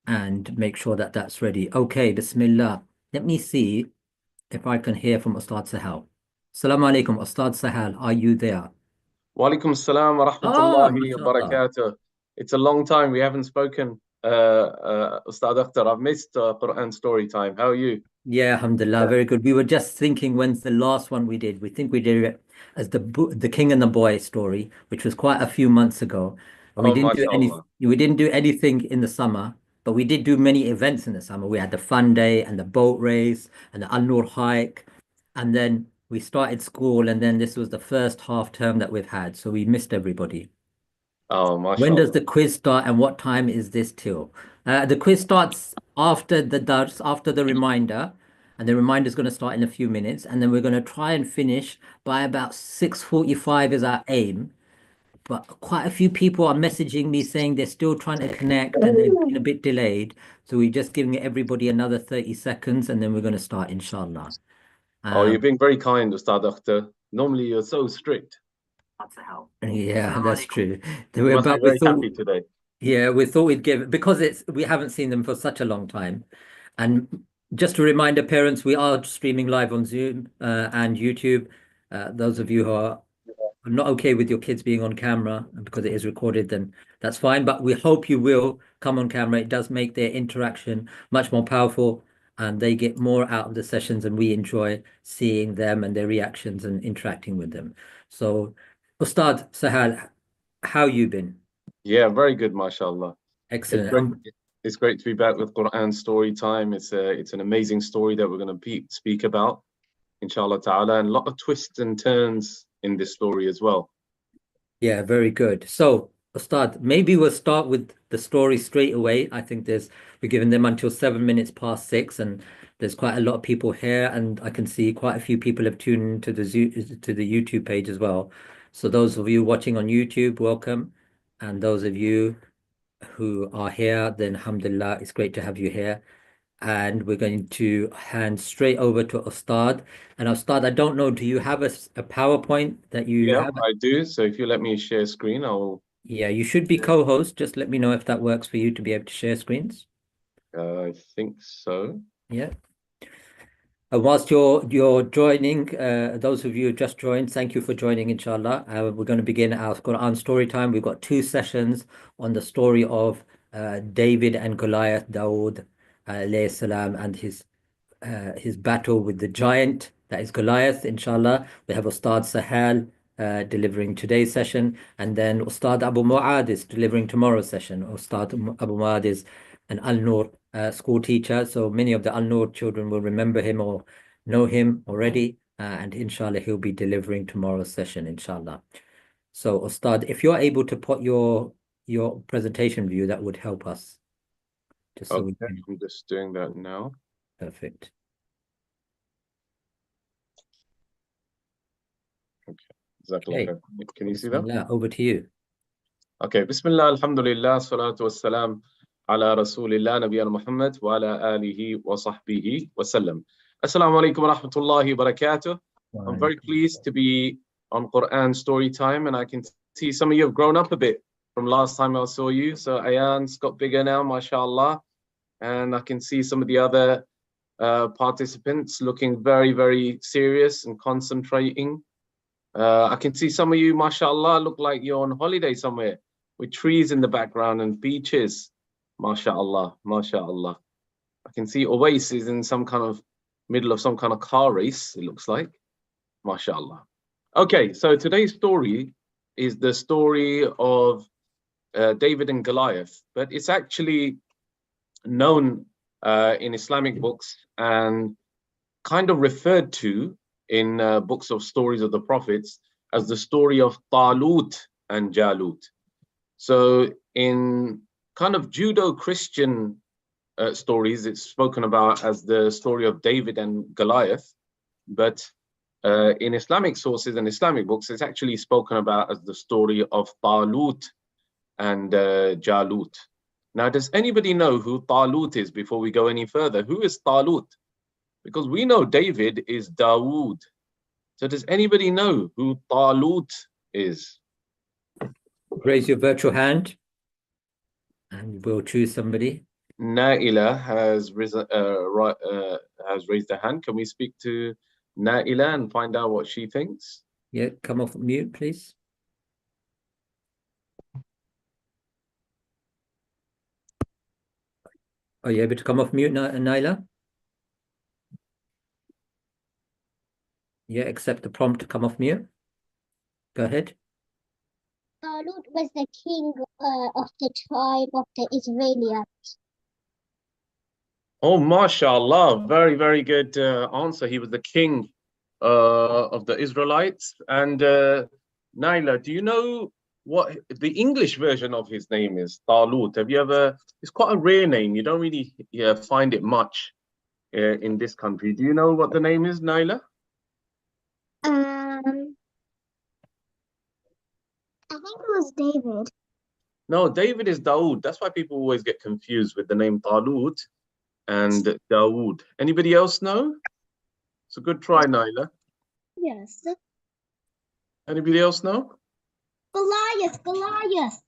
and make sure that that's ready. Okay, Bismillah. Let me see if I can hear from Ustad Sahal. Assalamu alaikum, Ustad Sahal. Are you there? Walaikum assalam wa Ah, rahmatullahi wa mashallah. barakatuh. It's a long time. We haven't spoken, Ustad Akhtar. I've missed Quran story time. How are you? Yeah, alhamdulillah, very good. We were just thinking, when's the last one we did? We think we did it as the King and the Boy story, which was quite a few months ago. And Oh, mashallah. we didn't do anything in the summer, but we did do many events in the summer. We had the fun day and the boat race and the Al-Noor hike, and then we started school, and then this was the first half term that we've had, so we missed everybody. Oh, When does mashallah. the quiz start and what time is this till? The quiz starts after the dars, after the reminder, and the reminder is going to start in a few minutes, and then we're going to try and finish by about 6:45 is our aim. But quite a few people are messaging me saying they're still trying to connect and they've been a bit delayed. So we're just giving everybody another 30 seconds and then we're going to start, inshallah. Oh, you're Um, being very kind, Ustad Akhtar. Normally you're so strict. yeah, that's true. You must be We very thought happy today. Yeah, we thought we'd give because we haven't seen them for such a long time. And just to remind the parents, we are streaming live on Zoom and YouTube. Those of you who are not okay with your kids being on camera because it is recorded, then that's fine. But we hope you will come on camera. It does make their interaction much more powerful and they get more out of the sessions and we enjoy seeing them and their reactions and interacting with them. So, Ustad Sahal, how you been? Yeah, very good, mashallah. It's Excellent. great. It's great to be back with Quran story time. It's an amazing story that we're going to speak about, inshallah ta'ala, and a lot of twists and turns in this story as well. Yeah, very good. So, Ustad, maybe we'll start with the story straight away. I think we're giving them until 7 minutes past 6, and there's quite a lot of people here, and I can see quite a few people have tuned to to the YouTube page as well. So those of you watching on YouTube, welcome. And those of you who are here, then alhamdulillah, it's great to have you here. And we're going to hand straight over to Ustad. And Ustad, I don't know, do you have a PowerPoint that you Yeah, have? I do. So if you let me share screen, I'll. Yeah, you should be co-host. Just let me know if that works for you to be able to share screens. I think so. Yeah. Whilst you're joining, those of you who just joined, thank you for joining, inshallah. We're going to begin our Quran story time. We've got two sessions on the story of David and Goliath, Dawood alayhi salam, and his battle with the giant that is Goliath, inshallah. We have Ustad Sahal delivering today's session, and then Ustad Abu Muad is delivering tomorrow's session. Ustad Abu Muad is an Al-Noor school teacher, so many of the Al-Noor children will remember him or know him already, and inshallah he'll be delivering tomorrow's session, inshallah. So Ustad, if you're able to put your presentation view, that would help us. Just so we Okay, can. I'm just doing that now. Perfect. Okay. Can you see that? Bismillah, over to you. Okay. Bismillah, alhamdulillah, salatu wassalam ala rasulillah, nabiyana Muhammad wa ala alihi wa sahbihi wa sallam. Assalamu alaikum wa rahmatullahi wa barakatuh. I'm very pleased to be on Quran story time, and I can see some of you have grown up a bit from last time I saw you. So Ayan's got bigger now, mashallah. And I can see some of the other participants looking very, very serious and concentrating. I can see some of you, mashallah, look like you're on holiday somewhere with trees in the background and beaches. Mashallah, mashallah. I can see Owais is in some kind of middle of some kind of car race, it looks like. Mashallah. Okay, so today's story is the story of David and Goliath, but it's actually known in Islamic books and kind of referred to in books of stories of the prophets as the story of Talut and Jalut. So in kind of Judo-Christian stories, it's spoken about as the story of David and Goliath, but in Islamic sources and Islamic books, it's actually spoken about as the story of Talut and Jalut. Now, does anybody know who Talut is before we go any further? Who is Talut? Because we know David is Dawood. So does anybody know who Talut is? Raise your virtual hand. And we'll choose somebody. Naila has raised her hand. Can we speak to Naila and find out what she thinks? Yeah, come off mute, please. Are you able to come off mute, Naila? Yeah, accept the prompt to come off mute. Go ahead. Talut was the king of the tribe of the Israelites. Oh, mashallah. Very, very good answer. He was the king of the Israelites. And Naila, do you know what the English version of his name is? Talut. Have you ever? It's quite a rare name. You don't really find it much in this country. Do you know what the name is, Naila? I think it was David. No, David is Dawood. That's why people always get confused with the name Talut and Dawood. Anybody else know? It's a good try, Naila. Yes. Anybody else know? Goliath.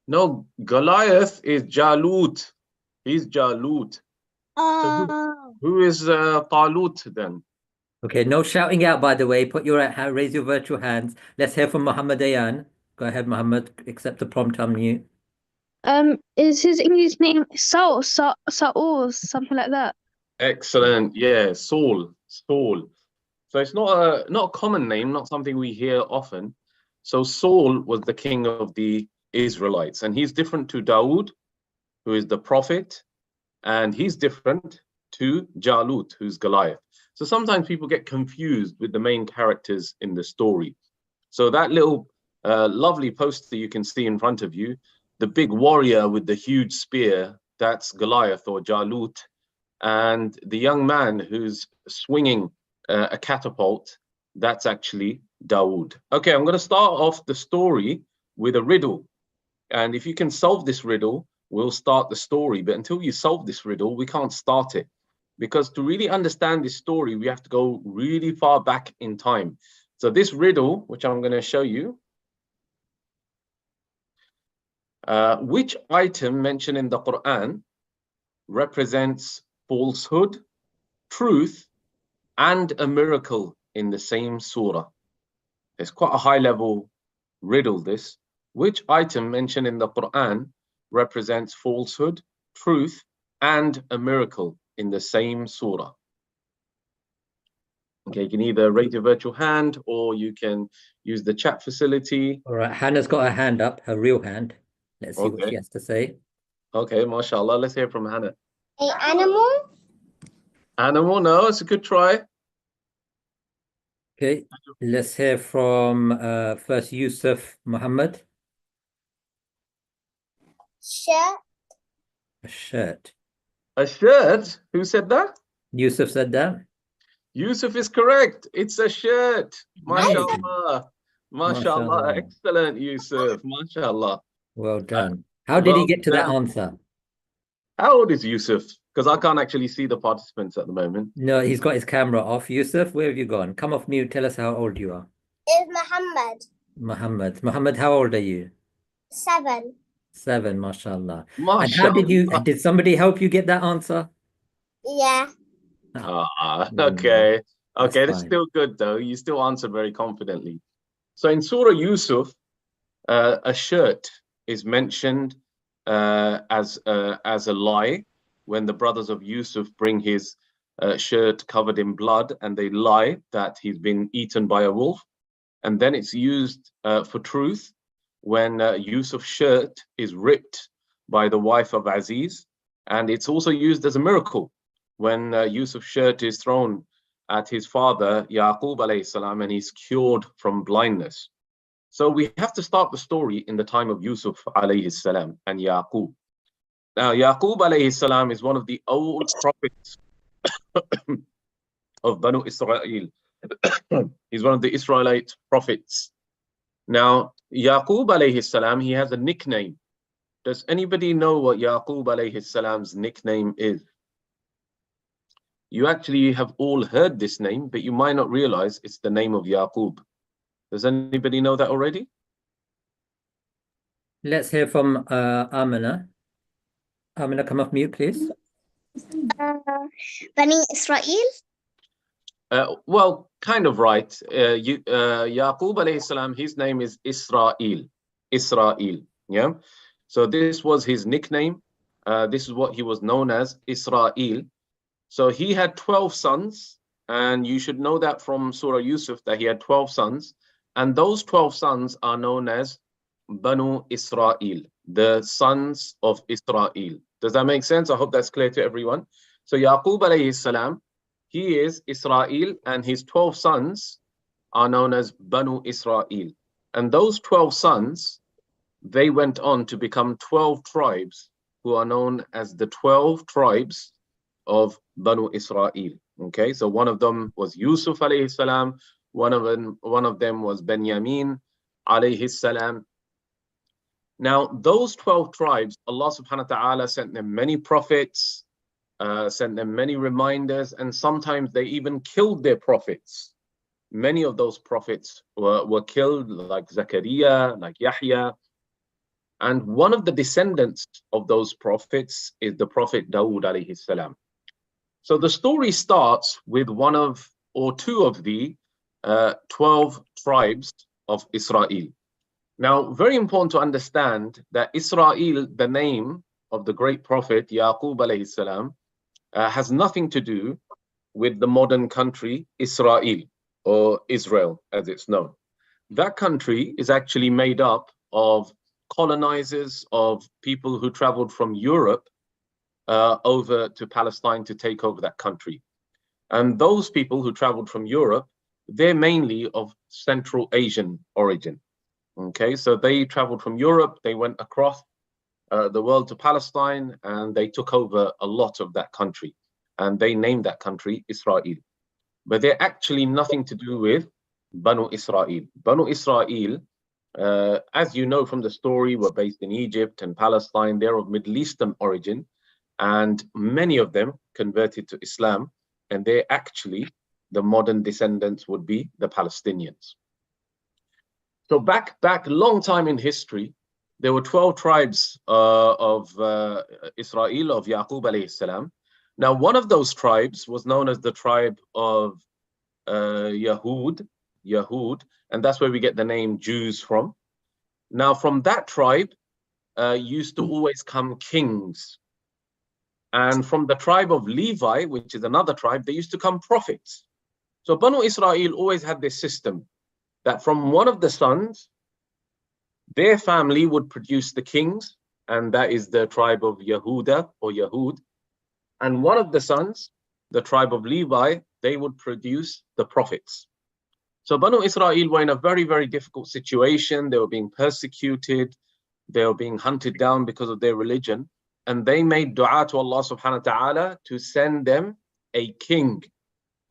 No, Goliath is Jalut. He's Jalut. Oh. Who is Talut then? Okay, no shouting out, by the way. Raise your virtual hands. Let's hear from Muhammad Ayan. Go ahead, Muhammad. Accept the prompt on mute. Is his English name Saul, something like that? Excellent. Yeah, Saul. Saul. So it's not a common name, not something we hear often. So Saul was the king of the Israelites, and he's different to Dawood, who is the prophet, and he's different to Jalut, who's Goliath. So sometimes people get confused with the main characters in the story. So that little lovely poster you can see in front of you, the big warrior with the huge spear, that's Goliath or Jalut. And the young man who's swinging a catapult, that's actually Dawood. Okay, I'm going to start off the story with a riddle. And if you can solve this riddle, we'll start the story. But until you solve this riddle, we can't start it. Because to really understand this story, we have to go really far back in time. So this riddle, which I'm going to show you, which item mentioned in the Quran represents falsehood, truth, and a miracle in the same surah? It's quite a high-level riddle, this. Which item mentioned in the Quran represents falsehood, truth, and a miracle in the same surah? Okay, you can either raise your virtual hand or you can use the chat facility. All right, Hannah's got her hand up, her real hand. Let's see what she has to say. Okay, mashallah. Let's hear from Hannah. An animal? Animal, no, it's a good try. Okay, let's hear from first Yusuf Muhammad. Shirt? A shirt. A shirt? Who said that? Yusuf said that. Yusuf is correct. It's a shirt. Nice. Mashallah. Mashallah. Excellent, Yusuf. Mashallah. Well done. How did he get to that answer? How old is Yusuf? Because I can't actually see the participants at the moment. No, he's got his camera off. Yusuf, where have you gone? Come off mute. Tell us how old you are. It's Muhammad. Muhammad, how old are you? 7. 7, mashallah. Mashallah. And how did somebody help you get that answer? Yeah. Okay. Okay, that's fine. still good though. You still answered very confidently. So in Surah Yusuf, a shirt is mentioned as a lie when the brothers of Yusuf bring his shirt covered in blood and they lie that he's been eaten by a wolf. And then it's used for truth when Yusuf's shirt is ripped by the wife of Aziz. And it's also used as a miracle when Yusuf's shirt is thrown at his father, Yaqub alayhi salam, and he's cured from blindness. So we have to start the story in the time of Yusuf alayhi salam and Yaqub. Now, Yaqub alayhi salam is one of the old prophets of Banu Israel. He's one of the Israelite prophets. Now, Yaqub alayhi salam, he has a nickname. Does anybody know what Yaqub alayhi salam's nickname is? You actually have all heard this name, but you might not realize it's the name of Yaqub. Does anybody know that already? Let's hear from Amina. Kamila, come off mute, please. Bani Israel. Well, kind of right. Yaqub alayhi salam, his name is Israel. Israel. Yeah. So this was his nickname. This is what he was known as, Israel. So he had 12 sons, and you should know that from Surah Yusuf that he had 12 sons, and those 12 sons are known as Banu Israel, the sons of Israel. Does that make sense? I hope that's clear to everyone. So Yaqub alayhi salam, he is Israel, and his 12 sons are known as Banu Israel. And those 12 sons, they went on to become 12 tribes who are known as the 12 tribes of Banu Israel. Okay, so one of them was Yusuf alayhi salam, one of them was Benjamin alayhi salam. Now, those 12 tribes, Allah subhanahu wa ta'ala sent them many prophets, sent them many reminders, and sometimes they even killed their prophets. Many of those prophets were killed, like Zakaria, like Yahya. And one of the descendants of those prophets is the Prophet Dawood alayhi salam. So the story starts with one of or two of the 12 tribes of Israel. Now, very important to understand that Israel, the name of the great prophet Yaqub alayhi salam, has nothing to do with the modern country Israel, or Israel as it's known. That country is actually made up of colonizers, of people who traveled from Europe over to Palestine to take over that country. And those people who traveled from Europe, they're mainly of Central Asian origin. Okay, so they traveled from Europe, they went across the world to Palestine, and they took over a lot of that country. And they named that country Israel. But they're actually nothing to do with Banu Israel. Banu Israel, as you know from the story, were based in Egypt and Palestine. They're of Middle Eastern origin, and many of them converted to Islam, and they're actually the modern descendants would be the Palestinians. So back long time in history, there were 12 tribes of Israel, of Yaqub alayhi salam. Now, one of those tribes was known as the tribe of Yahud, and that's where we get the name Jews from. Now, from that tribe used to always come kings. And from the tribe of Levi, which is another tribe, they used to come prophets. So Banu Israel always had this system that from one of the sons, their family would produce the kings, and that is the tribe of Yehuda or Yahud. And one of the sons, the tribe of Levi, they would produce the prophets. So Banu Israel were in a very, very difficult situation. They were being persecuted. They were being hunted down because of their religion. And they made dua to Allah subhanahu wa ta'ala to send them a king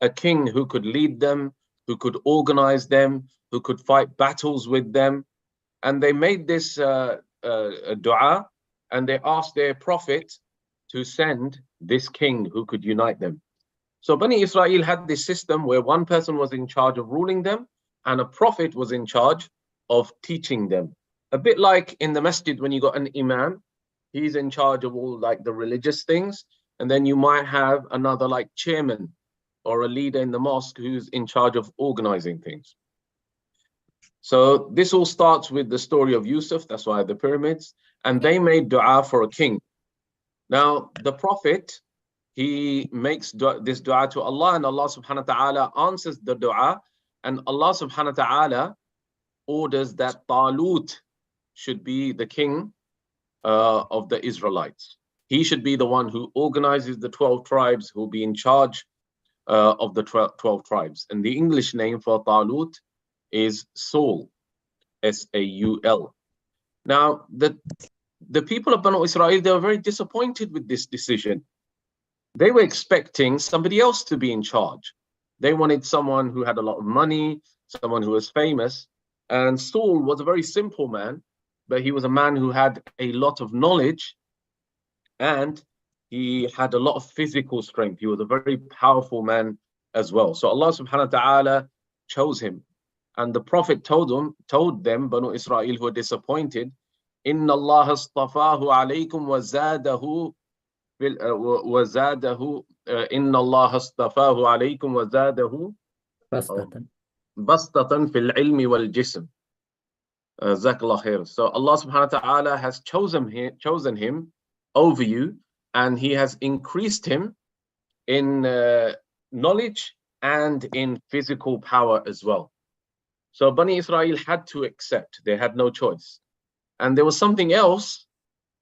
who could lead them, who could organize them, who could fight battles with them. And they made this dua, and they asked their prophet to send this king who could unite them. So Bani Israel had this system where one person was in charge of ruling them, and a prophet was in charge of teaching them. A bit like in the masjid when you got an imam, he's in charge of all like the religious things, and then you might have another like chairman or a leader in the mosque who's in charge of organizing things. So this all starts with the story of Yusuf, that's why the pyramids, and they made dua for a king. Now, the prophet, he makes this dua to Allah, and Allah subhanahu wa ta'ala answers the dua, and Allah subhanahu wa ta'ala orders that Talut should be the king of the Israelites. He should be the one who organizes the 12 tribes, who will be in charge of the 12 tribes. And the English name for Talut is Saul, S-A-U-L. Now, the people of Banu Israel, they were very disappointed with this decision. They were expecting somebody else to be in charge. They wanted someone who had a lot of money, someone who was famous. And Saul was a very simple man, but he was a man who had a lot of knowledge, and he had a lot of physical strength. He was a very powerful man as well. So Allah subhanahu wa ta'ala chose him. And the Prophet told them, Banu Israel, who were disappointed, Inna Allah astafahu alaykum wa zadahu وزاده إن الله اصطفاه عليكم وزاده بسطة. بسطة في العلم والجسم. Jazakallah khair. So Allah subhanahu wa ta'ala has chosen him over you, and he has increased him in knowledge and in physical power as well. So Bani Israel had to accept, they had no choice. And there was something else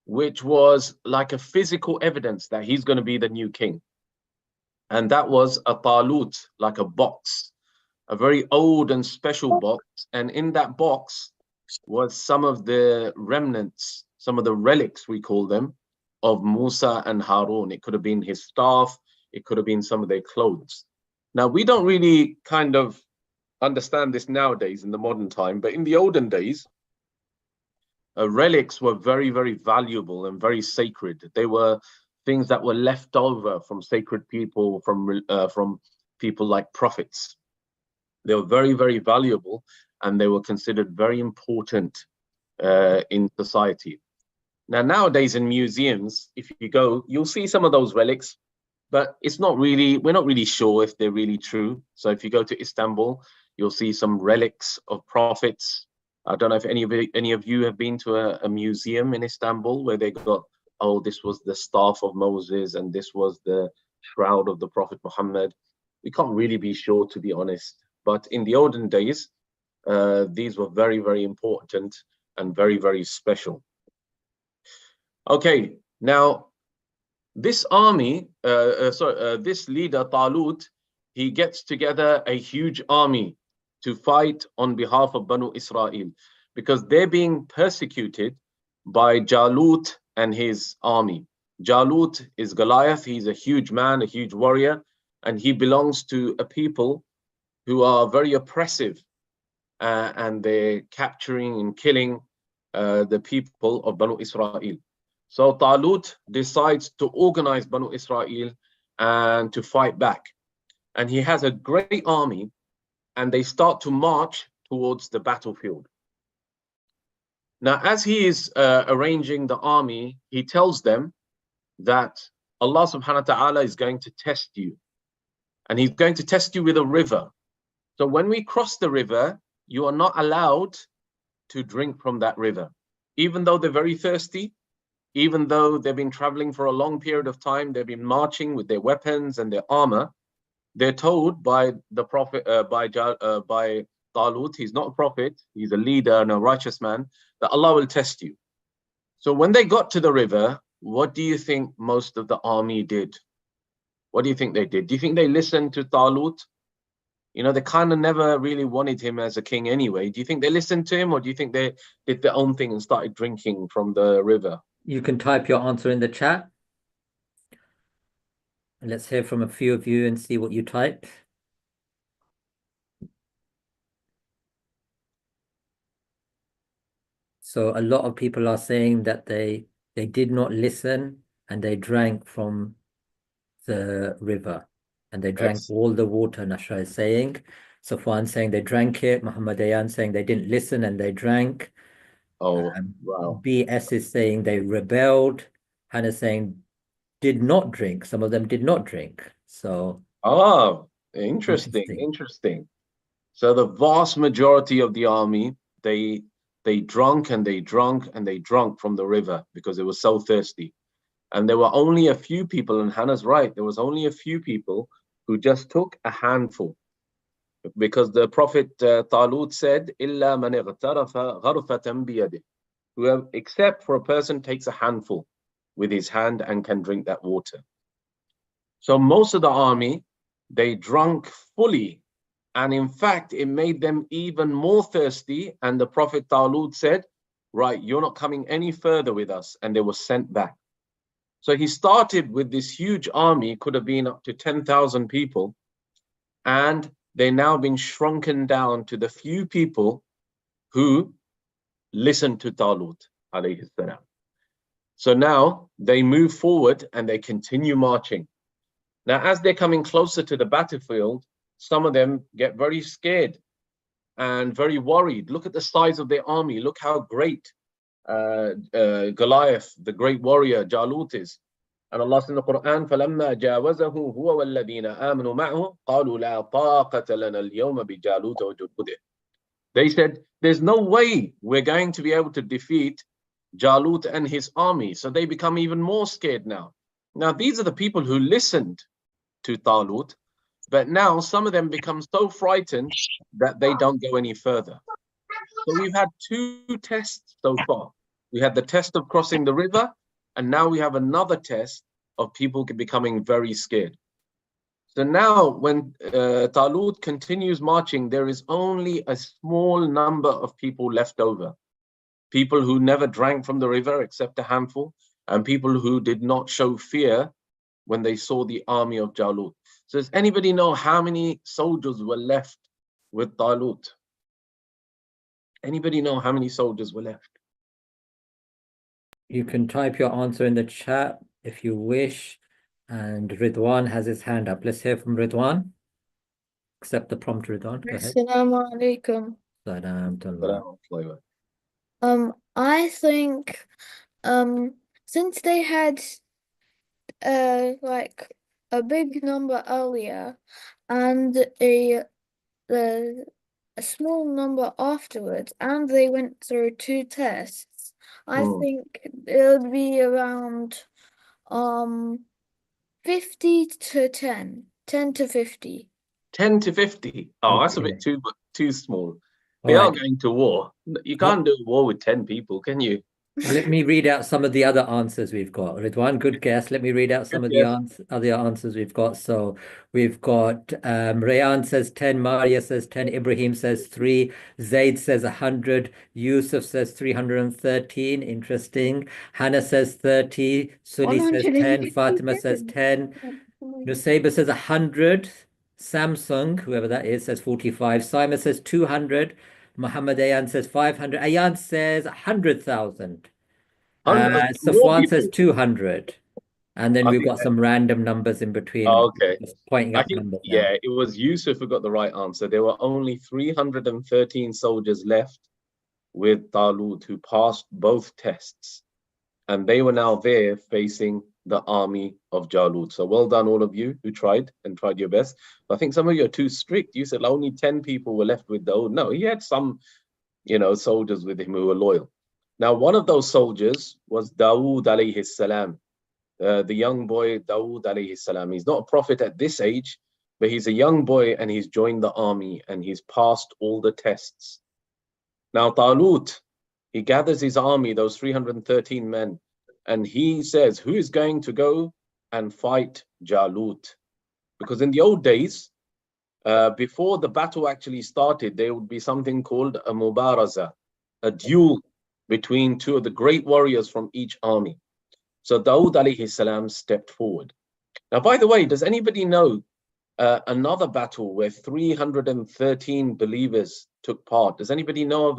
which was like a physical evidence that he's going to be the new king. And that was a talut, like a box, a very old and special box. And in that box was some of the remnants, some of the relics, we call them, of Musa and Harun. It could have been his staff, it could have been some of their clothes. Now, we don't really kind of understand this nowadays in the modern time, but in the olden days, relics were very, very valuable and very sacred. They were things that were left over from sacred people, from people like prophets. They were very, very valuable, and they were considered very important in society. Now, nowadays in museums, if you go, you'll see some of those relics, but it's not really, we're not really sure if they're really true. So if you go to Istanbul, you'll see some relics of prophets. I don't know if any of you have been to a museum in Istanbul where they got, oh, this was the staff of Moses and this was the shroud of the Prophet Muhammad. We can't really be sure, to be honest. But in the olden days, these were very, very important and very, very special. Okay, now this army, this leader, Talut, he gets together a huge army to fight on behalf of Banu Israel, because they're being persecuted by Jalut and his army. Jalut is Goliath. He's a huge man, a huge warrior, and he belongs to a people who are very oppressive, and they're capturing and killing the people of Banu Israel. So Talut decides to organize Banu Israel and to fight back. And he has a great army, and they start to march towards the battlefield. Now, as he is arranging the army, he tells them that Allah subhanahu wa ta'ala is going to test you. And he's going to test you with a river. So when we cross the river, you are not allowed to drink from that river. Even though they're very thirsty, even though they've been traveling for a long period of time, they've been marching with their weapons and their armor, they're told by the prophet, by Talut, he's not a prophet, he's a leader and a righteous man, that Allah will test you. So when they got to the river, what do you think most of the army did? What do you think they did? Do you think they listened to Talut? You know, they kind of never really wanted him as a king anyway. Do you think they listened to him, or do you think they did their own thing and started drinking from the river? You can type your answer in the chat. And let's hear from a few of you and see what you typed. So a lot of people are saying that they did not listen and they drank from the river, and they drank all the water, Nashra is saying. Safwan saying they drank it. Muhammad Ayan saying they didn't listen and they drank. Oh, wow. BS is saying they rebelled. Hannah saying did not drink. Some of them did not drink. So interesting. So the vast majority of the army, they drank and they drank and they drank from the river because they were so thirsty. And there were only a few people, and Hannah's right, there was only a few people who just took a handful. Because the Prophet Talut said, إِلَّا مَنِ اغْتَرَفَ غَرْفَةً بِيَدِهِ, whoever, except for a person takes a handful with his hand and can drink that water. So most of the army, they drank fully. And in fact, it made them even more thirsty. And the Prophet Talut said, right, you're not coming any further with us. And they were sent back. So he started with this huge army, could have been up to 10,000 people. And they've now been shrunken down to the few people who listened to Talut, alayhi salam. So now they move forward and they continue marching. Now, as they're coming closer to the battlefield, some of them get very scared and very worried. Look at the size of their army. Look how great Goliath, the great warrior, Jalut is. And Allah says in the Quran, فَلَمَّا جَاوَزَهُ هُوَ وَالَّذِينَ آمَنُوا مَعَهُ قَالُوا لَا طَاقَةَ لَنَا الْيَوْمَ بِجَالُوتَ وَجُنُودِهِ. They said, there's no way we're going to be able to defeat Jalut and his army. So they become even more scared now. Now, these are the people who listened to Talut, but now some of them become so frightened that they don't go any further. So we've had two tests so far. We had the test of crossing the river, and now we have another test of people becoming very scared. So now when Talut continues marching, there is only a small number of people left over. People who never drank from the river except a handful, and people who did not show fear when they saw the army of Jalut. So does anybody know how many soldiers were left with Talut? Anybody know how many soldiers were left? You can type your answer in the chat if you wish. And Ridwan has his hand up. Let's hear from Ridwan. Accept the prompt, Ridwan. Go ahead. Assalamu alaikum. Salam. I think since they had like a big number earlier and a small number afterwards, and they went through two tests, I think it would be around 50 to 10, 10 to 50. 10 to 50. Oh, that's a bit too small. They are going to war. You can't do a war with 10 people, can you? Let me read out some of the other answers we've got. Ridwan, good guess. Let me read out some of the other answers we've got. So we've got Rayan says 10, Maria says 10, Ibrahim says 3, Zaid says 100, Yusuf says 313. Interesting. Hannah says 30, Sunni says 10, Fatima says 10, Nusayba says 100, Samsung, whoever that is, says 45, Simon says 200, Muhammad Ayan says 500. Ayan says 100,000. Safwan says 200. And then we've got some random numbers in between. Okay. Just pointing up numbers. Yeah, it was Yusuf who got the right answer. There were only 313 soldiers left with Talut who passed both tests. And they were now there facing the army of Jalut. So well done, all of you who tried your best. But I think some of you are too strict. You said only 10 people were left with Dawood. No, he had some, soldiers with him who were loyal. Now, one of those soldiers was Dawood alayhi salam, the young boy Dawood alayhi salam. He's not a prophet at this age, but he's a young boy and he's joined the army and he's passed all the tests. Now, Talut, he gathers his army, those 313 men, and he says, who is going to go and fight Jalut? Because in the old days, before the battle actually started, there would be something called a mubaraza, a duel between two of the great warriors from each army. So Dawood alayhi salam stepped forward. Now, by the way, does anybody know another battle where 313 believers took part? Does anybody know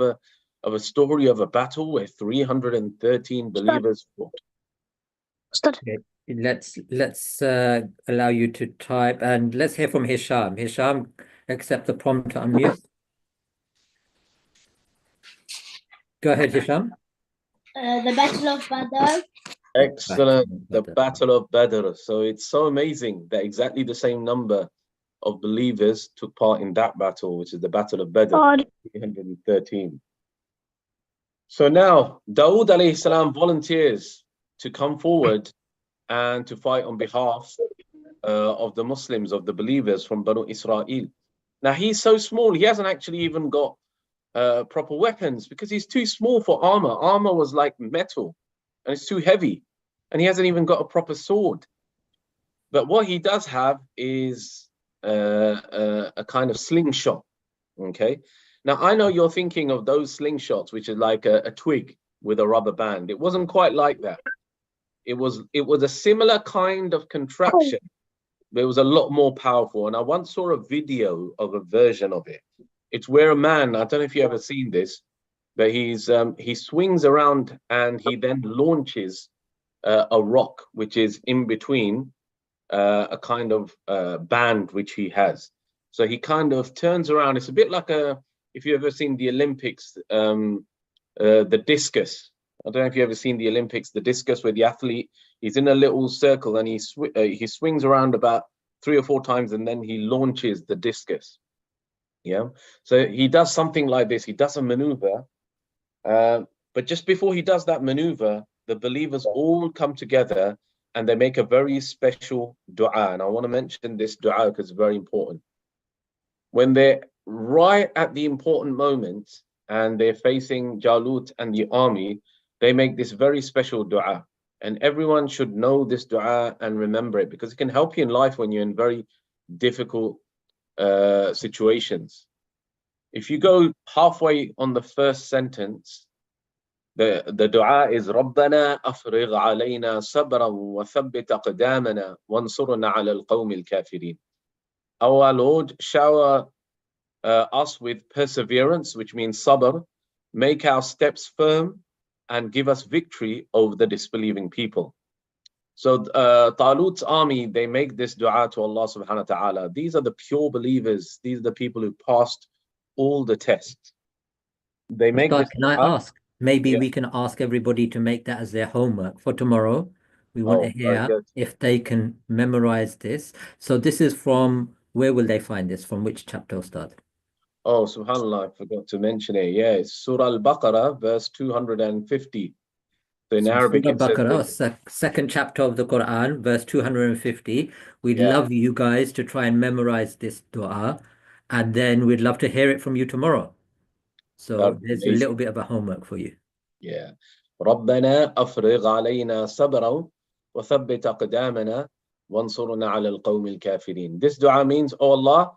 of a story of a battle where 313 believers fought? Okay. Let's allow you to type, and let's hear from Hisham. Hisham, accept the prompt to unmute. Go ahead, Hisham. The Battle of Badr. Excellent. The Battle of Badr. So it's so amazing that exactly the same number of believers took part in that battle, which is the Battle of Badr, 313. So now Dawood alayhi salam volunteers to come forward and to fight on behalf of the Muslims, of the believers from Banu Israel. Now he's so small, he hasn't actually even got proper weapons because he's too small for armor. Armor was like metal and it's too heavy, and he hasn't even got a proper sword. But what he does have is a kind of slingshot. Okay. Now I know you're thinking of those slingshots, which is like a twig with a rubber band. It wasn't quite like that. It was a similar kind of contraption, but it was a lot more powerful. And I once saw a video of a version of it. It's where a man, I don't know if you've ever seen this, but he swings around and he then launches a rock, which is in between a kind of band which he has. So he kind of turns around. It's a bit like if you've ever seen the Olympics, the discus, I don't know if you've ever seen the Olympics, the discus, where the athlete, he's in a little circle and he swings around about 3 or 4 times and then he launches the discus. Yeah. So he does something like this. He does a maneuver. But just before he does that maneuver, the believers all come together and they make a very special dua. And I want to mention this dua because it's very important. When they're right at the important moment and they're facing Jalut and the army, they make this very special dua. And everyone should know this dua and remember it, because it can help you in life when you're in very difficult situations. If you go halfway on the first sentence, the dua is رَبَّنَا أَفْرِغْ عَلَيْنَا صَبْرًا وَثَبِّتْ أَقْدَامَنَا وَانصُرْنَا عَلَى الْقَوْمِ الْكَافِرِينَ. Our Lord, shower us with perseverance, which means sabr, make our steps firm, and give us victory over the disbelieving people. So Talut's army, they make this dua to Allah subhanahu wa ta'ala. These are the pure believers. These are the people who passed all the tests. They make Ustad, this can I dua. ask? Maybe Yeah. we can ask everybody to make that as their homework for tomorrow. We want to Oh, very hear good. if they can memorize this. So this is from, where will they find this? From which chapter, Ustad? Oh, subhanAllah, I forgot to mention it. Yeah, it's Surah Al-Baqarah, verse 250. So in So Arabic, Surah it says, Baqarah, second chapter of the Quran, verse 250. We'd yeah, love you guys to try and memorize this dua, and then we'd love to hear it from you tomorrow. So that'd be there's a amazing. little bit of a homework for you. Yeah. رَبَّنَا أَفْرِغْ عَلَيْنَا صَبْرًا وَثَبِّتْ أَقْدَامَنَا وَانصُرْنَا عَلَى الْقَوْمِ الْكَافِرِينَ. This dua means, oh Allah,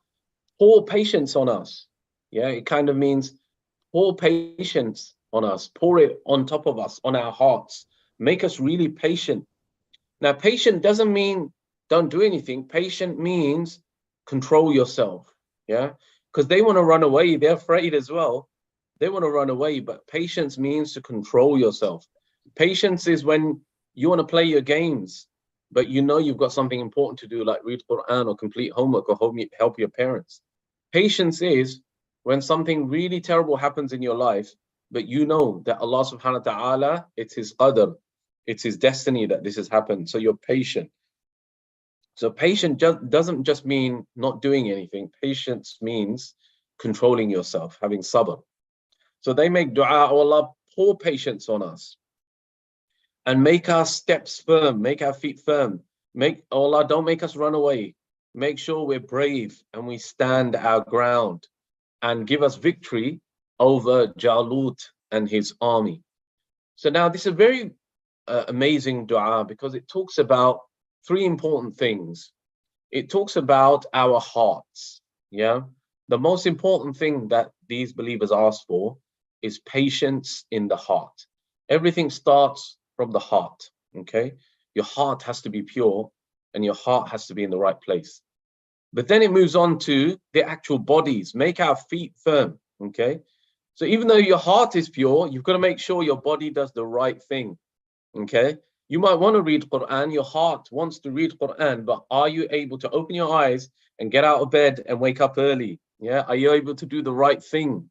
pour patience on us. Yeah, it kind of means pour patience on us, pour it on top of us, on our hearts. Make us really patient. Now, patient doesn't mean don't do anything. Patient means control yourself. Yeah, because they want to run away. They're afraid as well. They want to run away, but patience means to control yourself. Patience is when you want to play your games, but you know you've got something important to do, like read Quran or complete homework or help your parents. Patience is when something really terrible happens in your life, but you know that Allah subhanahu wa ta'ala, it's His qadr, it's His destiny that this has happened. So you're patient. So patient doesn't just mean not doing anything. Patience means controlling yourself, having sabr. So they make dua, oh Allah, pour patience on us and make our steps firm, make our feet firm. Oh Allah, don't make us run away. Make sure we're brave and we stand our ground, and give us victory over Jalut and his army. So now this is a very amazing dua, because it talks about 3 important things. It talks about our hearts. Yeah. The most important thing that these believers ask for is patience in the heart. Everything starts from the heart. Okay. Your heart has to be pure and your heart has to be in the right place. But then it moves on to the actual bodies. Make our feet firm. Okay. So even though your heart is pure, you've got to make sure your body does the right thing. Okay. You might want to read Quran, your heart wants to read Quran, but are you able to open your eyes and get out of bed and wake up early? Yeah. Are you able to do the right thing?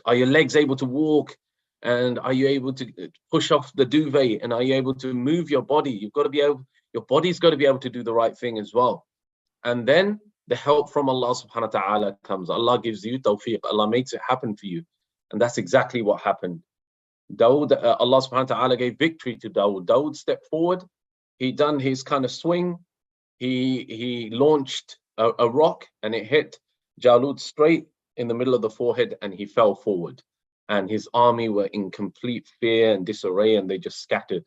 Are your legs able to walk? And are you able to push off the duvet? And are you able to move your body? You've got to be able, your body's got to be able to do the right thing as well. And then the help from Allah subhanahu wa ta'ala comes. Allah gives you tawfiq. Allah makes it happen for you. And that's exactly what happened. Dawood, Allah subhanahu wa ta'ala gave victory to Dawood. Dawood stepped forward. He done his kind of swing. He launched a rock and it hit Jalut straight in the middle of the forehead, and he fell forward. And his army were in complete fear and disarray, and they just scattered.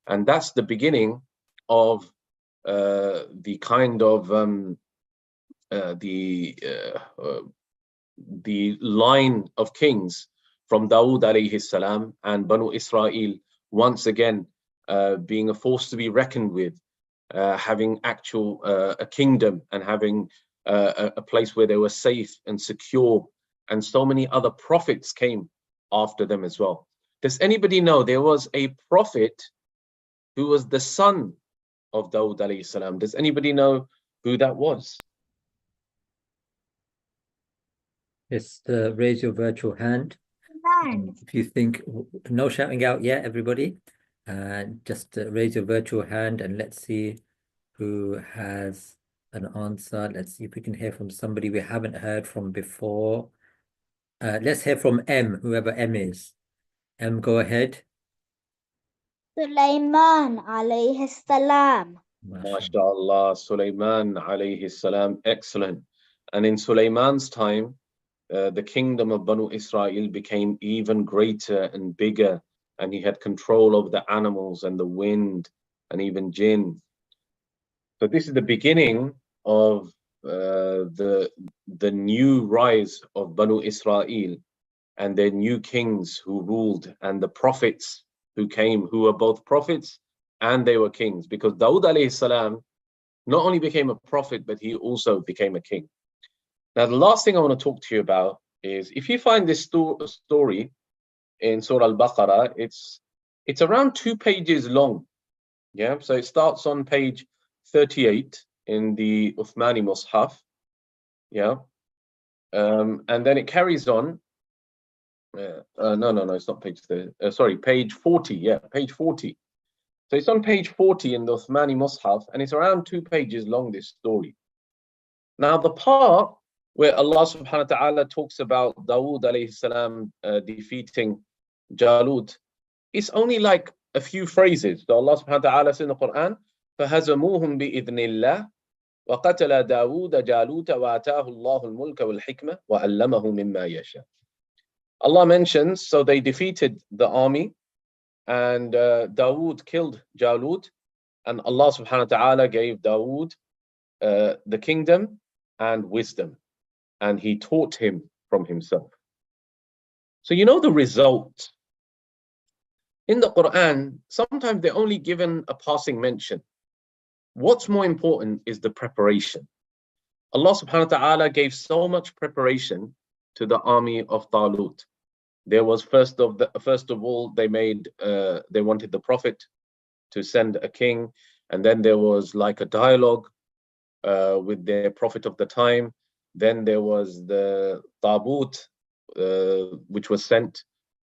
And that's the beginning of the kind of the line of kings from Dawood alayhi salam and Banu Israel, once again being a force to be reckoned with, having actual a kingdom and having a place where they were safe and secure, and so many other prophets came after them as well. Does anybody know there was a prophet who was the son of Dawood alayhi salam? Does anybody know who that was? Just raise your virtual hand. If you think, no shouting out yet, everybody. Just raise your virtual hand and let's see who has an answer. Let's see if we can hear from somebody we haven't heard from before. Let's hear from M, whoever M is. M, go ahead. Sulaiman alayhi salam. MashaAllah, Sulaiman alayhi salam, excellent. And in Sulaiman's time, the kingdom of Banu Israel became even greater and bigger, and he had control over the animals and the wind and even jinn. So this is the beginning of the new rise of Banu Israel and their new kings who ruled, and the prophets who came, who were both prophets and they were kings, because Dawood alayhi salam not only became a prophet, but he also became a king. Now, the last thing I want to talk to you about is, if you find this story in Surah Al-Baqarah, it's around 2 pages long. Yeah, so it starts on page 38 in the Uthmani Mus'haf. Yeah, and then it carries on. No, it's not page 30. Sorry, page 40. Yeah, page 40. So it's on page 40 in the Uthmani Mus'haf, and it's around 2 pages long, this story. Now, the part where Allah subhanahu wa ta'ala talks about Dawood alayhi salam defeating Jalut, it's only like a few phrases. So Allah subhanahu wa ta'ala says in the Quran, فَهَزَمُوهُمْ بِإِذْنِ اللَّهِ وَقَتَلَ دَاوُودَ جَالُوتَ وَآتَاهُ اللَّهُ الْمُلْكَ وَالْحِكْمَةَ وَعَلَّمَهُ مِمَّا يَشَاءُ. Allah mentions, so they defeated the army, and Dawood killed Jalut, and Allah subhanahu wa ta'ala gave Dawood the kingdom and wisdom, and he taught him from himself. So you know the result. In the Quran, sometimes they're only given a passing mention. What's more important is the preparation. Allah subhanahu wa ta'ala gave so much preparation to the army of Talut. There was first of all, they wanted the Prophet to send a king, and then there was like a dialogue with their Prophet of the time. Then there was the Tabut, which was sent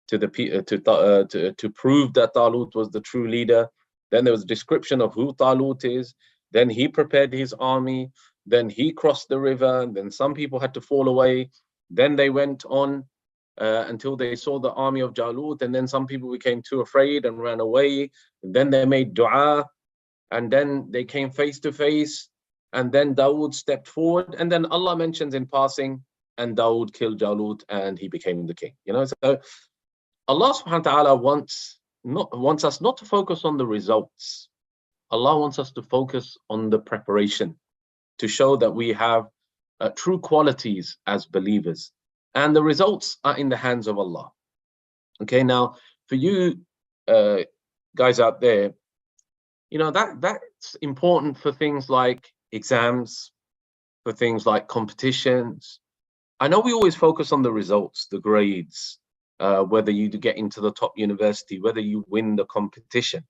to to prove that Talut was the true leader. Then there was a description of who Talut is. Then he prepared his army. Then he crossed the river. And then some people had to fall away. Then they went on until they saw the army of Jalut, and then some people became too afraid and ran away. And then they made dua, and then they came face to face, and then Dawood stepped forward, and then Allah mentions in passing, and Dawood killed Jalut, and he became the king. You know, so Allah subhanahu wa ta'ala wants us not to focus on the results. Allah wants us to focus on the preparation, to show that we have true qualities as believers. And the results are in the hands of Allah. Okay, now for you guys out there, you know, that's important for things like exams, for things like competitions. I know we always focus on the results, the grades, whether you get into the top university, whether you win the competition.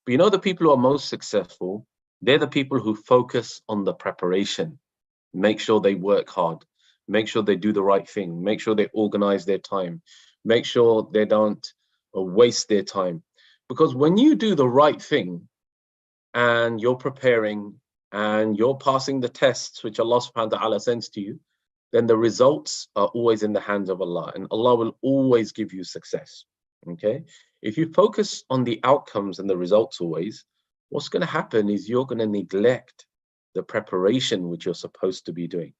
But you know, the people who are most successful, they're the people who focus on the preparation, make sure they work hard, make sure they do the right thing, make sure they organize their time, make sure they don't waste their time. Because when you do the right thing and you're preparing and you're passing the tests which Allah subhanahu wa ta'ala sends to you, then the results are always in the hands of Allah, and Allah will always give you success. Okay, if you focus on the outcomes and the results always, what's going to happen is you're going to neglect the preparation which you're supposed to be doing.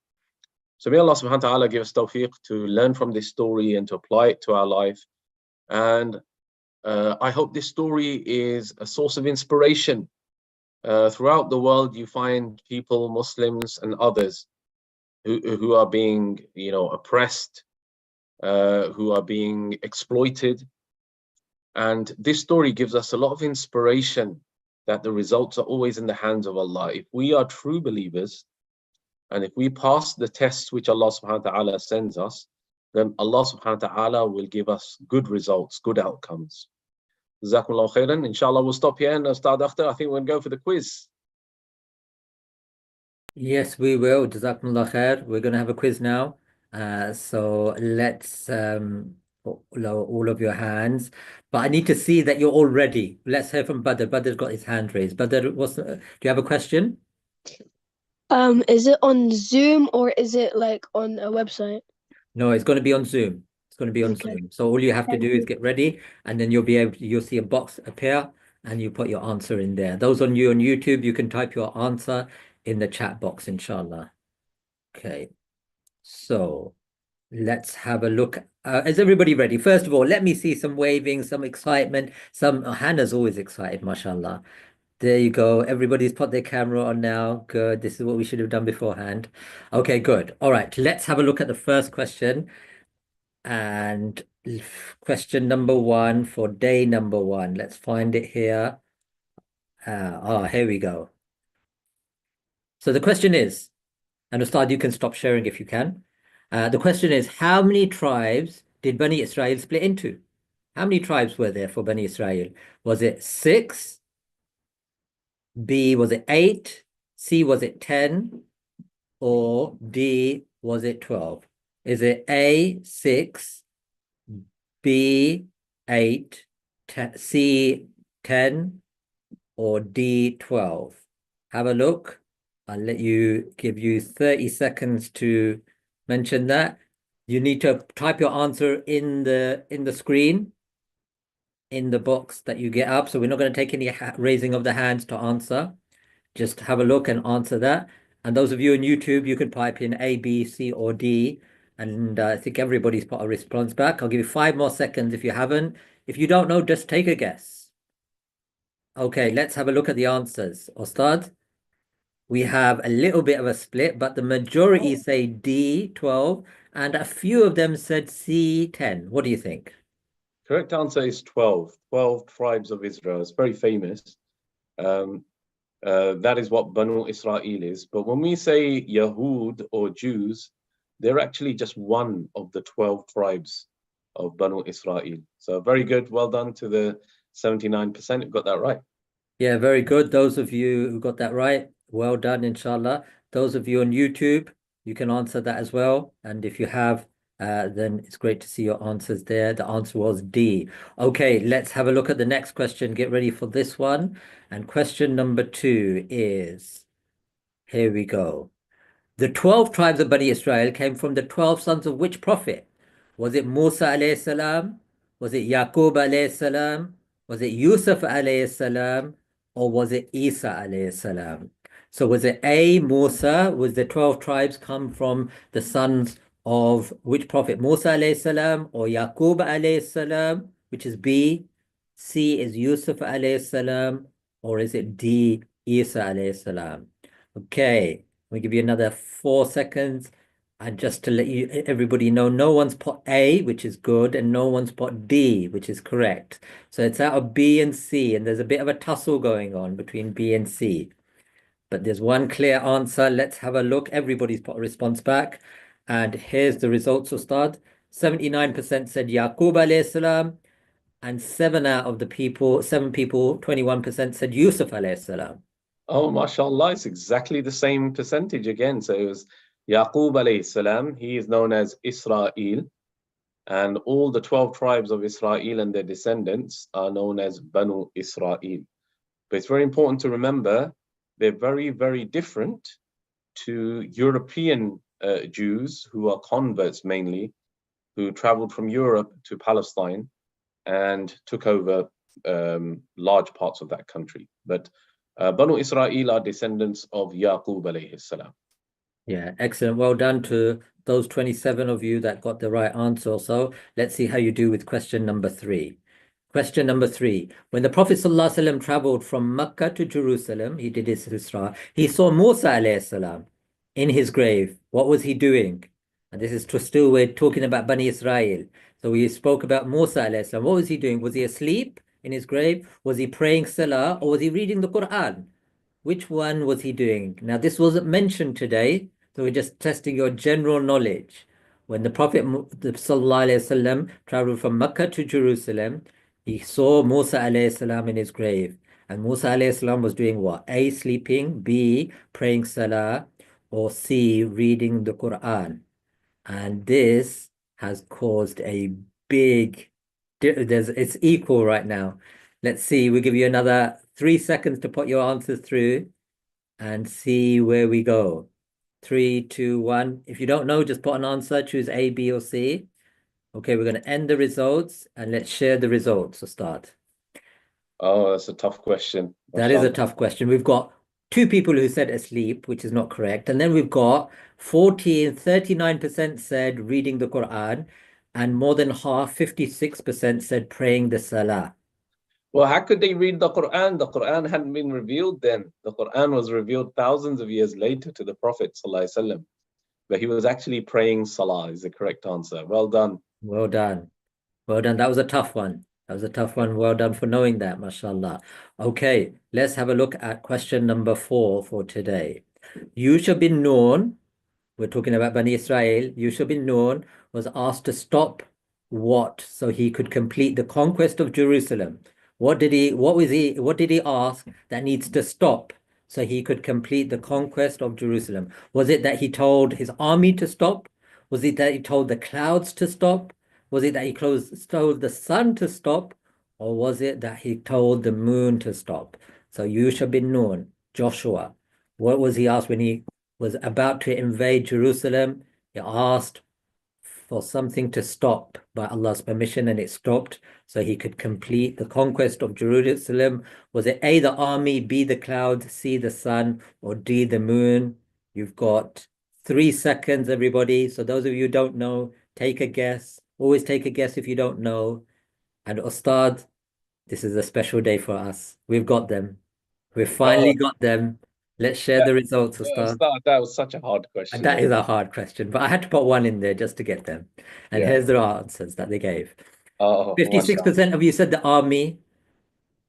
So may Allah subhanahu wa ta'ala give us tawfiq to learn from this story and to apply it to our life. And I hope this story is a source of inspiration. Throughout the world, you find people, Muslims and others, who are being, you know, oppressed, who are being exploited. And this story gives us a lot of inspiration that the results are always in the hands of Allah. If we are true believers, and if we pass the tests which Allah subhanahu wa ta'ala sends us, then Allah subhanahu wa ta'ala will give us good results, good outcomes. Jazakumullahu khairan. Inshallah, we'll stop here, and Ustad Akhtar, I think we'll go for the quiz. Yes, we will. Jazakumullah khair. We're going to have a quiz now. So let's lower all of your hands. But I need to see that you're all ready. Let's hear from Badr. Badr's got his hand raised. Badr, do you have a question? Is it on Zoom or is it like on a website? No, it's going to be on Zoom. It's going to be on Okay. Zoom. So all you have to Thank do is you. get ready, and then you'll see a box appear, and you put your answer in there. Those on YouTube, you can type your answer in the chat box, inshallah. Okay. So let's have a look. Is everybody ready? First of all, let me see some waving, some excitement. Hannah's always excited, mashallah. There you go. Everybody's put their camera on now. Good. This is what we should have done beforehand. Okay, good. All right, let's have a look at the first question. And question number 1 for day number 1. Let's find it here. Here we go. So the question is, and Ustad, you can stop sharing if you can. The question is, how many tribes did Bani Israel split into? How many tribes were there for Bani Israel? Was it 6? B, was it 8? C, was it 10? Or D, was it 12? Is it A, 6, B, 8, C, 10, or D, 12? Have a look. I'll give you 30 seconds to mention that. You need to type your answer in the screen, in the box that you get up. So we're not going to take any raising of the hands to answer. Just have a look and answer that. And those of you on YouTube, you can type in A, B, C, or D. And I think everybody's put a response back. I'll give you 5 more seconds if you haven't. If you don't know, just take a guess. Okay, let's have a look at the answers. Ustad, we have a little bit of a split, but the majority say D, 12, and a few of them said C, 10. What do you think? Correct answer is 12. 12 tribes of Israel. It's very famous. That is what Banu Israel is. But when we say Yahud or Jews, they're actually just one of the 12 tribes of Banu Israel. So very good. Well done to the 79% who got that right. Yeah, very good. Those of you who got that right, well done, inshallah. Those of you on YouTube, you can answer that as well. And if you have, then it's great to see your answers there. The answer was D. Okay, let's have a look at the next question. Get ready for this one. And question number 2 is, here we go. The 12 tribes of Bani Israel came from the 12 sons of which prophet? Was it Musa alayhi salam? Was it Yaqub alayhi salam? Was it Yusuf alayhi salam? Or was it Isa alayhi salam? So was it A, Musa? Was the 12 tribes come from the sons of which prophet? Musa alayhi salam or Yaqub alayhi salam, which is B? C is Yusuf alayhi salam, or is it D, Isa alayhi salam? Okay. We give you another 4 seconds. And just to let everybody know, no one's put A, which is good, and no one's put D, which is correct. So it's out of B and C, and there's a bit of a tussle going on between B and C. But there's one clear answer. Let's have a look. Everybody's put a response back. And here's the results, Ustad. 79% said Yaqub alayhi salam, and 7 people, 21% said Yusuf alayhi salam. Oh, mashallah, it's exactly the same percentage again. So it was Yaqub alayhi salam. He is known as Israel. And all the 12 tribes of Israel and their descendants are known as Banu Israel. But it's very important to remember they're very, very different to European Jews who are converts mainly, who traveled from Europe to Palestine and took over large parts of that country. But Banu Israel are descendants of Yaqub alayhi salam. Yeah, excellent. Well done to those 27 of you that got the right answer. So let's see how you do with question number 3. Question number 3. When the Prophet ﷺ traveled from Mecca to Jerusalem, he did his Isra, he saw Musa alayhi salam in his grave. What was he doing? And this is still, we're talking about Bani Israel. So we spoke about Musa alayhi salam. What was he doing? Was he asleep in his grave? Was he praying Salah, or was he reading the Quran? Which one was he doing? Now, this wasn't mentioned today, so we're just testing your general knowledge. When the Prophet ﷺ traveled from Mecca to Jerusalem, he saw Musa alayhi salam in his grave. And Musa alayhi salam was doing what? A, sleeping, B, praying Salah, or C, reading the Quran. And this has caused a big. It's equal right now. Let's see. We'll give you another 3 seconds to put your answers through and see where we go. 3, 2, 1. If you don't know, just put an answer. Choose A, B, or C. Okay, we're going to end the results and let's share the results. So start. Oh, that's a tough question. That is a tough question. We've got 2 people who said asleep, which is not correct. And then we've got 39% said reading the Quran, and more than half, 56% said praying the Salah. Well, how could they read the Quran? The Quran hadn't been revealed then. The Quran was revealed thousands of years later to the Prophet ﷺ. But he was actually praying Salah is the correct answer. Well done. Well done. Well done. That was a tough one. That was a tough one. Well done for knowing that, mashallah. Okay, let's have a look at question number 4 for today. Yusha bin Nun, we're talking about Bani Israel. Yusha bin Nun was asked to stop what so he could complete the conquest of Jerusalem. What did he ask that needs to stop so he could complete the conquest of Jerusalem? Was it that he told his army to stop? Was it that he told the clouds to stop? Was it that he told the sun to stop? Or was it that he told the moon to stop? So Yusha bin Nun, Joshua, what was he asked when he was about to invade Jerusalem? He asked for something to stop by Allah's permission, and it stopped so he could complete the conquest of Jerusalem. Was it A, the army, B, the clouds, C, the sun, or D, the moon? You've got 3 seconds, everybody. So those of you who don't know, take a guess. Always take a guess if you don't know. And Ustad, this is a special day for us. We've got them. We've finally got them. Let's share the results, Ustad. That was such a hard question. That is a hard question, but I had to put one in there just to get them. And here's the answers that they gave. 56% of you said the army,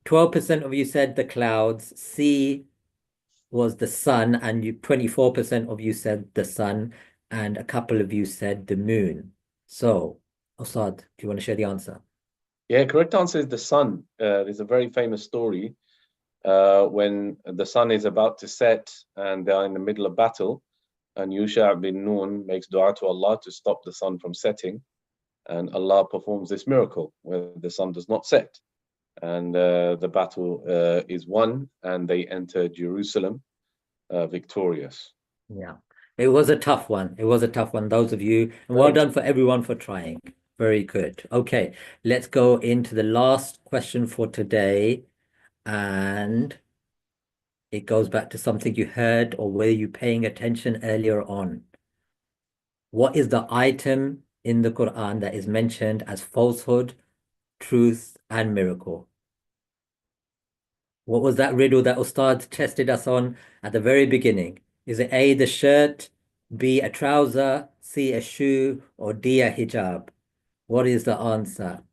12% of you said the clouds, C was the sun, and 24% of you said the sun, and a couple of you said the moon. So, Ustad, do you want to share the answer? Yeah, correct answer is the sun. There's a very famous story when the sun is about to set and they are in the middle of battle, and Yusha bin Nun makes dua to Allah to stop the sun from setting, and Allah performs this miracle where the sun does not set, and the battle is won, and they enter Jerusalem victorious. Yeah, it was a tough one. It was a tough one, those of you, and well done for everyone for trying. Very good. Okay, let's go into the last question for today. And it goes back to something you heard or were you paying attention earlier on. What is the item in the Quran that is mentioned as falsehood, truth, and miracle? What was that riddle that Ustad tested us on at the very beginning? Is it A, the shirt, B, a trouser, C, a shoe, or D, a hijab? What is the answer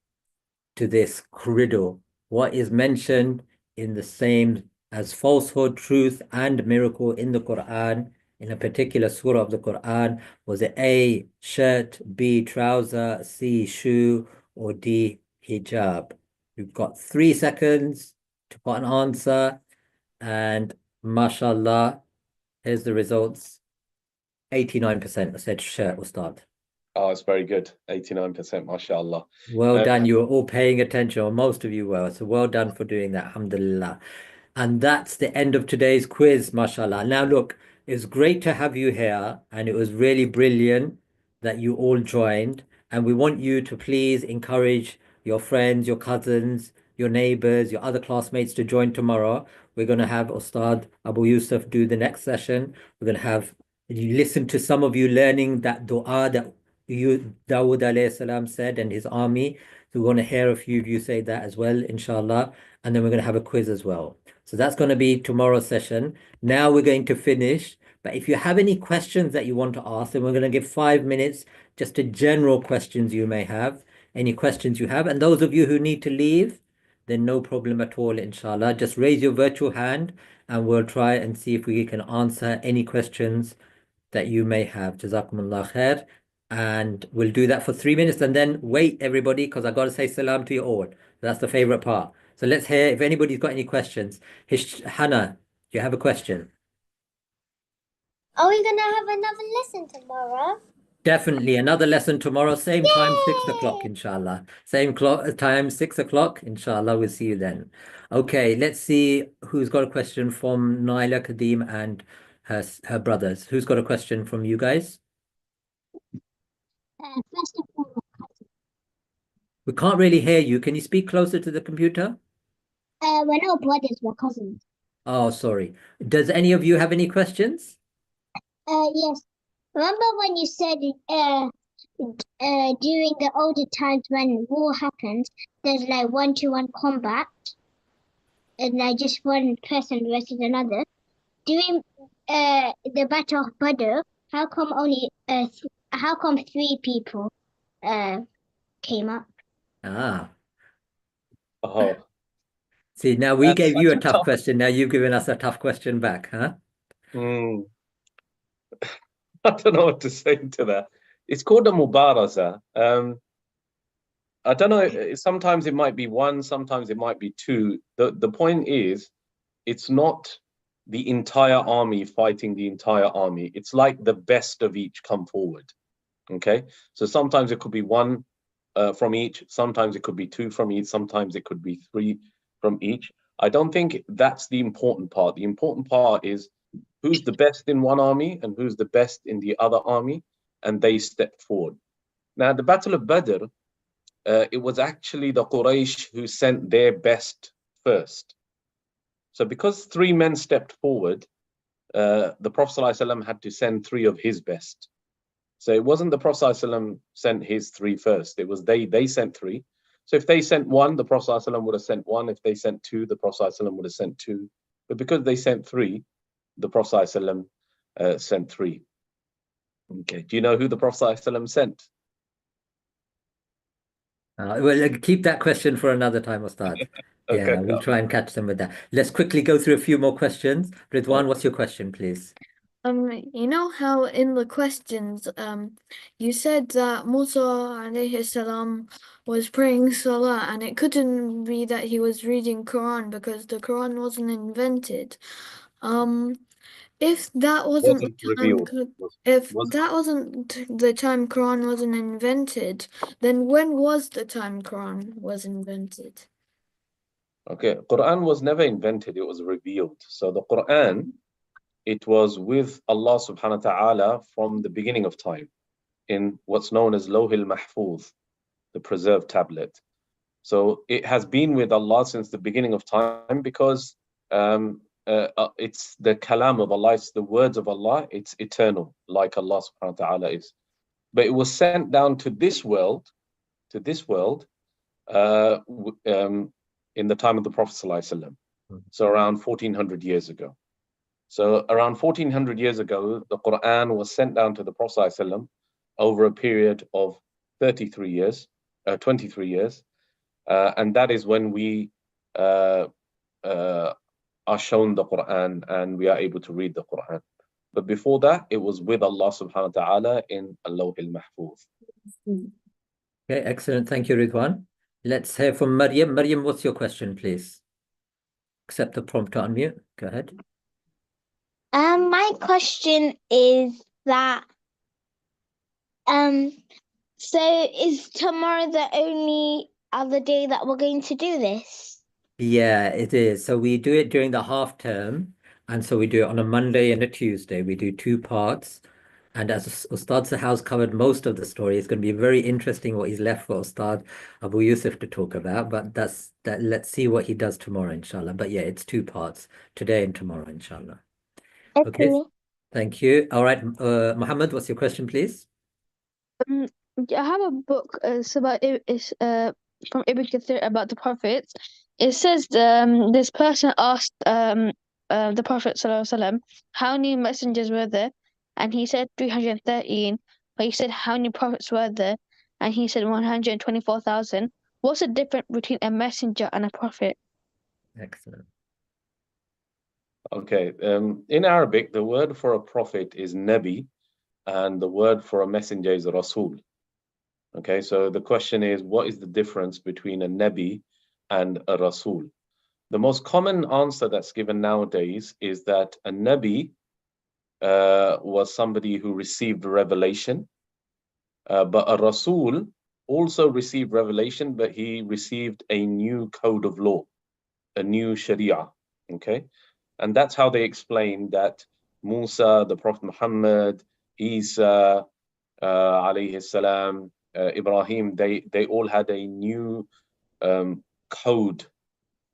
to this riddle? What is mentioned in the same as falsehood, truth, and miracle in the Quran, in a particular surah of the Quran? Was it A, shirt, B, trouser, C, shoe, or D, hijab? You've got 3 seconds to put an answer, and mashallah, here's the results. 89% said shirt will start. Oh, it's very good. 89%, mashallah. Well done. You were all paying attention, or most of you were. So well done for doing that. Alhamdulillah. And that's the end of today's quiz, mashallah. Now, look, it's great to have you here, and it was really brilliant that you all joined. And we want you to please encourage your friends, your cousins, your neighbors, your other classmates to join tomorrow. We're going to have Ustad Abu Yusuf do the next session. We're going to have you listen to some of you learning that dua that Dawood alayhi salam said and his army. So we're going to hear a few of you say that as well, inshallah. And then we're going to have a quiz as well. So that's going to be tomorrow's session. Now we're going to finish. But if you have any questions that you want to ask, then we're going to give 5 minutes just to general questions you may have. Any questions you have. And those of you who need to leave, then no problem at all, inshallah. Just raise your virtual hand and we'll try and see if we can answer any questions that you may have. Jazakumullah khair. And we'll do that for 3 minutes and then wait, everybody, because I've got to say salam to you all. That's the favorite part. So let's hear if anybody's got any questions. Hannah, do you have a question? Are we gonna have another lesson tomorrow? Definitely another lesson tomorrow, same time, 6 o'clock, inshallah. Same time, 6 o'clock, inshallah. We'll see you then. Okay, let's see who's got a question from Naila, Kadeem, and her brothers. Who's got a question from you guys? First of all, We can't really hear you. Can you speak closer to the computer? we're not brothers, we're cousins. Oh, sorry. Does any of you have any questions? Yes. Remember when you said during the older times when war happens, there's like 1-to-1 combat, and like just one person versus another. During the Battle of Badr, how come how come 3 people came up? Ah, Oh, see, now we that's gave you such a a tough tough. question. Now you've given us a tough question back, huh? Mm. I don't know what to say to that. It's called a mubaraza. I don't know. Sometimes it might be one, sometimes it might be two. The point is, it's not the entire army fighting the entire army. It's like the best of each come forward. Okay, so sometimes it could be one from each, sometimes it could be 2 from each, sometimes it could be 3 from each. I don't think that's the important part. The important part is who's the best in one army and who's the best in the other army, and they step forward. Now, the Battle of Badr, it was actually the Quraysh who sent their best first. So because 3 men stepped forward, the Prophet ﷺ had to send 3 of his best. So it wasn't the Prophet ﷺ sent his 3 first. It was they sent 3. So if they sent 1, the Prophet ﷺ would have sent 1. If they sent 2, the Prophet ﷺ would have sent 2. But because they sent 3, the Prophet ﷺ sent 3. Okay. Do you know who the Prophet ﷺ sent? Well, keep that question for another time, Ustad. Okay. Yeah, we'll try and catch them with that. Let's quickly go through a few more questions. Ridwan, what's your question, please? You know how in the questions, you said that Musa alayhi salam was praying Salah, and it couldn't be that he was reading Quran because the Quran wasn't invented. If that wasn't Wasn't the time, revealed. if Was that wasn't the time Quran wasn't invented, then when was the time Quran was invented? Okay. Quran was never invented. It was revealed. So the Quran, it was with Allah subhanahu wa ta'ala from the beginning of time in what's known as Lawhil Mahfuz, the preserved tablet. So it has been with Allah since the beginning of time because it's the kalam of Allah, it's the words of Allah, it's eternal, like Allah subhanahu wa ta'ala is. But it was sent down to this world, in the time of the Prophet sallallahu alaihi wasallam. So around 1400 years ago. So around 1400 years ago, the Quran was sent down to the Prophet sallallahu alaihi wasallam over a period of 23 years, 23 years. And that is when we are shown the Quran and we are able to read the Quran. But before that, it was with Allah subhanahu wa ta'ala in Al-Lawhil Mahfuz. Okay, excellent. Thank you, Ridwan. Let's hear from Maryam. Maryam, what's your question, please? Accept the prompt to unmute. Go ahead. My question is that so is tomorrow the only other day that we're going to do this? Yeah, it is. So we do it during the half term, and so we do it on a Monday and a Tuesday. We do 2 parts. And as Ustad Sahal's covered most of the story, it's going to be very interesting what he's left for Ustad Abu Yusuf to talk about. But let's see what he does tomorrow, inshallah. But yeah, it's 2 parts, today and tomorrow, inshallah. Okay, thank you. All right, Muhammad, what's your question, please? I have a book. It's from Ibn Kathir about the prophets. It says this person asked the Prophet ﷺ, how many messengers were there, and he said 313. But he said how many prophets were there, and he said 124,000. What's the difference between a messenger and a prophet? Excellent. Okay. In Arabic, the word for a prophet is Nabi, and the word for a messenger is Rasul. Okay, so the question is, what is the difference between a Nabi and a Rasul? The most common answer that's given nowadays is that a Nabi was somebody who received revelation, But a Rasul also received revelation, but he received a new code of law, a new Sharia. Okay, and that's how they explain that Musa, the Prophet Muhammad, Isa, alayhi salam, Ibrahim, they all had a new code,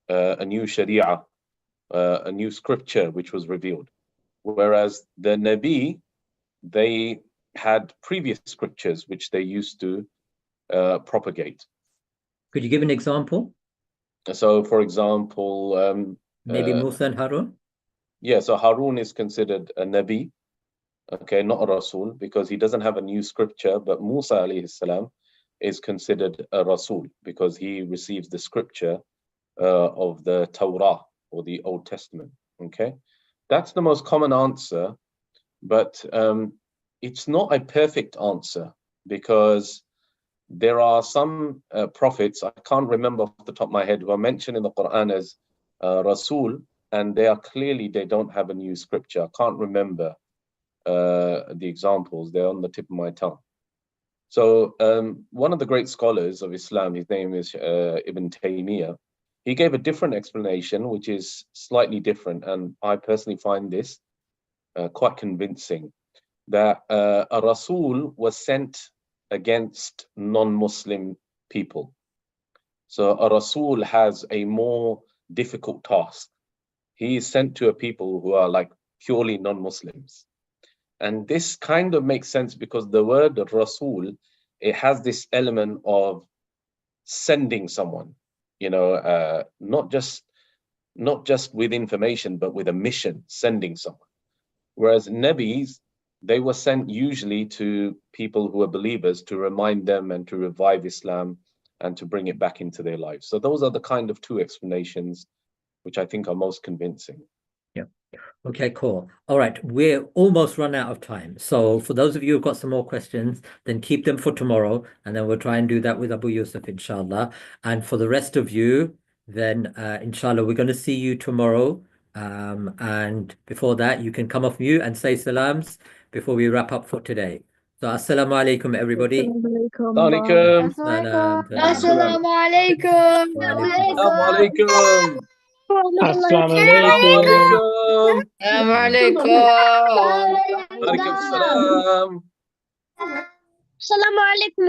a new Sharia, a new scripture which was revealed. Whereas the Nabi, they had previous scriptures which they used to propagate. Could you give an example? So, for example, Maybe Musa and Harun? yeah, so Harun is considered a Nabi, okay, not a Rasul, because he doesn't have a new scripture, but Musa alayhi salam is considered a Rasul because he receives the scripture of the Torah or the Old Testament, okay? That's the most common answer, but it's not a perfect answer because there are some prophets, I can't remember off the top of my head, who are mentioned in the Quran as Rasul, and they don't have a new scripture. I can't remember the examples, they're on the tip of my tongue. So one of the great scholars of Islam, his name is Ibn Taymiyyah, he gave a different explanation, which is slightly different, and I personally find this quite convincing, that a Rasul was sent against non-Muslim people. So a Rasul has a more difficult task. He is sent to a people who are like purely non-Muslims. And this kind of makes sense because the word Rasul, it has this element of sending someone, you know, not just with information, but with a mission, sending someone. Whereas Nabis, they were sent usually to people who are believers to remind them and to revive Islam and to bring it back into their lives. So those are the kind of two explanations which I think are most convincing. Yeah. Okay, cool. All right, we're almost run out of time. So for those of you who've got some more questions, then keep them for tomorrow, and then we'll try and do that with Abu Yusuf, inshallah. And for the rest of you, then inshallah, we're going to see you tomorrow. And before that, you can come off mute and say salams before we wrap up for today. So assalamu alaikum, everybody. Assalamualaikum. Assalamu alaikum. Assalamualaikum. Assalamu Assalamualaikum. Assalamu alaikum. Alaikum salam. Assalamu alaikum.